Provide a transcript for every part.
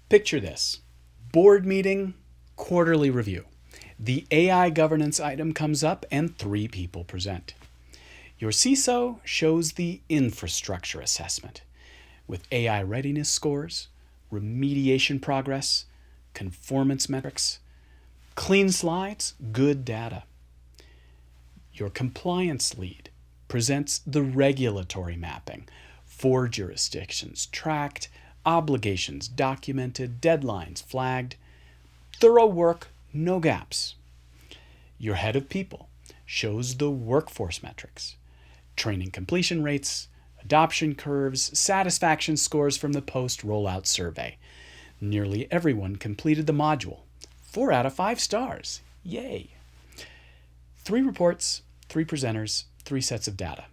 Picture this. Board meeting, quarterly review. The AI governance item comes up and 3 people present. Your CISO shows the infrastructure assessment with AI readiness scores, remediation progress, conformance metrics, clean slides, good data. Your compliance lead presents the regulatory mapping, 4 jurisdictions tracked, obligations documented, deadlines flagged, thorough work, no gaps. Your head of people shows the workforce metrics, training completion rates, adoption curves, satisfaction scores from the post-rollout survey. Nearly everyone completed the module. 4 out of 5 stars. Yay! 3 reports, 3 presenters, 3 sets of data.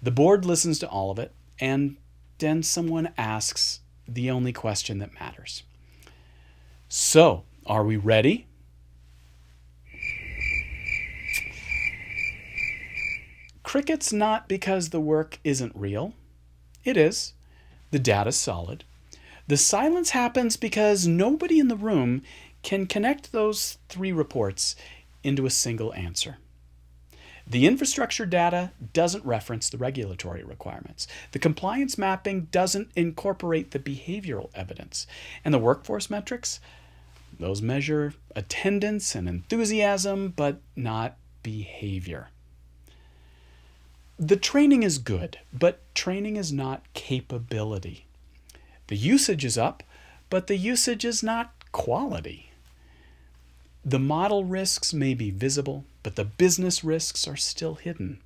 The board listens to all of it, and then someone asks the only question that matters. So, are we ready? Crickets not because the work isn't real. It is. The data's solid. The silence happens because nobody in the room can connect those 3 reports into a single answer. The infrastructure data doesn't reference the regulatory requirements. The compliance mapping doesn't incorporate the behavioral evidence. And the workforce metrics, those measure attendance and enthusiasm, but not behavior. The training is good, but training is not capability. The usage is up, but the usage is not quality. The model risks may be visible, but the business risks are still hidden.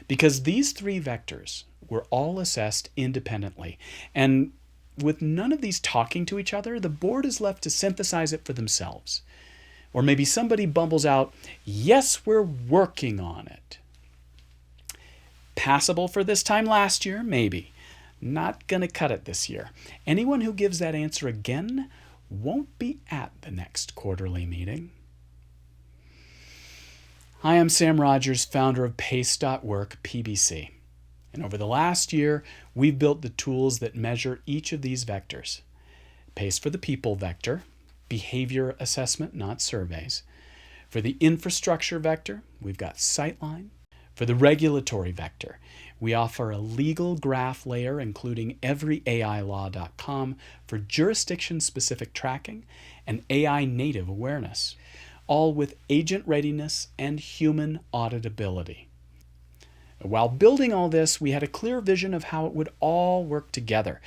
Because these 3 vectors were all assessed independently, and with none of these talking to each other, the board is left to synthesize it for themselves. Or maybe somebody bumbles out, "Yes, we're working on it." Passable for this time last year? Maybe. Not gonna cut it this year. Anyone who gives that answer again won't be at the next quarterly meeting. Hi, I'm Sam Rogers, founder of PAICE.work, PBC. And over the last year, we've built the tools that measure each of these vectors. PAICE for the people vector, behavior assessment, not surveys. For the infrastructure vector, we've got Sightline. For the regulatory vector, we offer a legal graph layer including everyailaw.com for jurisdiction-specific tracking and AI native awareness, all with agent readiness and human auditability. While building all this, we had a clear vision of how it would all work together.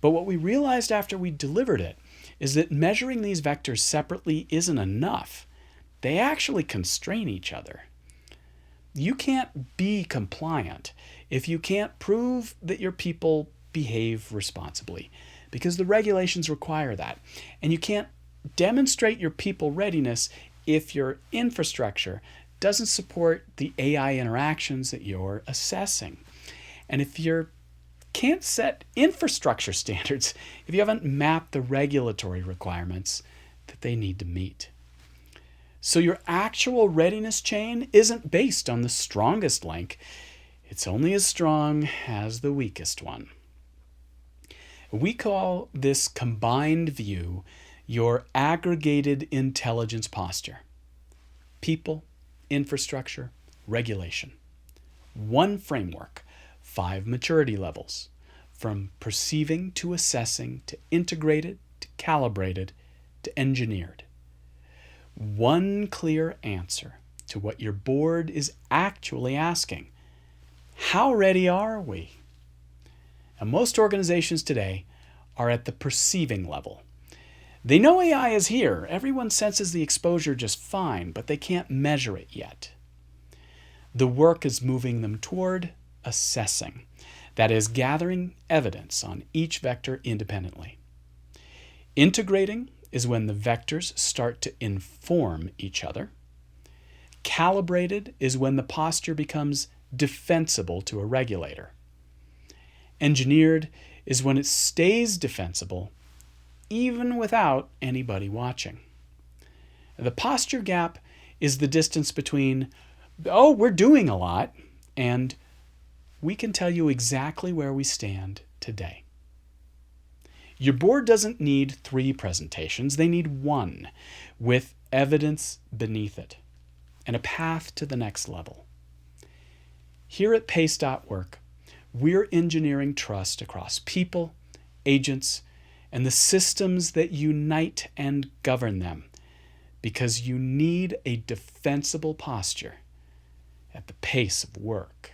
But what we realized after we delivered it is that measuring these vectors separately isn't enough. They actually constrain each other. You can't be compliant if you can't prove that your people behave responsibly, because the regulations require that. And you can't demonstrate your people readiness if your infrastructure doesn't support the AI interactions that you're assessing. And if you can't set infrastructure standards, if you haven't mapped the regulatory requirements that they need to meet. So your actual readiness chain isn't based on the strongest link. It's only as strong as the weakest one. We call this combined view your aggregated intelligence posture. People, infrastructure, regulation. One framework, 5 maturity levels, from perceiving to assessing to integrated to calibrated to engineered. One clear answer to what your board is actually asking. How ready are we? And most organizations today are at the perceiving level. They know AI is here. Everyone senses the exposure just fine, but they can't measure it yet. The work is moving them toward assessing. That is, gathering evidence on each vector independently. Integrating is when the vectors start to inform each other. Calibrated is when the posture becomes defensible to a regulator. Engineered is when it stays defensible even without anybody watching. The posture gap is the distance between, "Oh, we're doing a lot," and "We can tell you exactly where we stand today." Your board doesn't need 3 presentations, they need 1 with evidence beneath it and a path to the next level. Here at PAICE.work, we're engineering trust across people, agents, and the systems that unite and govern them, because you need a defensible posture at the pace of work.